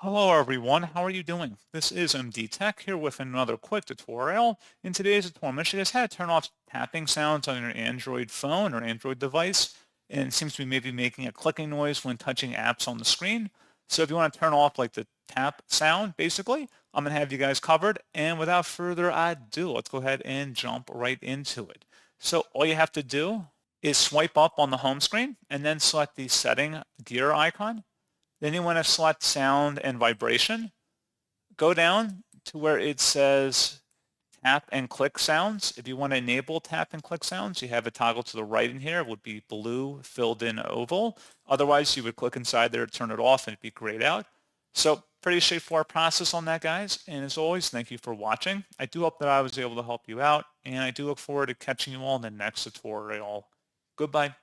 Hello everyone, how are you doing? This is MD Tech here with another quick tutorial. In today's tutorial, I'm going to show you guys how to turn off tapping sounds on your Android phone or Android device. And it seems to be maybe making a clicking noise when touching apps on the screen. So if you want to turn off like the tap sound, basically, I'm going to have you guys covered. And without further ado, let's go ahead and jump right into it. So all you have to do is swipe up on the home screen and then select the setting gear icon. Then you want to select sound and vibration. Go down to where it says tap and click sounds. If you want to enable tap and click sounds, you have a toggle to the right in here. It would be blue filled in oval. Otherwise, you would click inside there to turn it off and it'd be grayed out. So pretty straightforward process on that, guys. And as always, thank you for watching. I do hope that I was able to help you out, and I do look forward to catching you all in the next tutorial. Goodbye.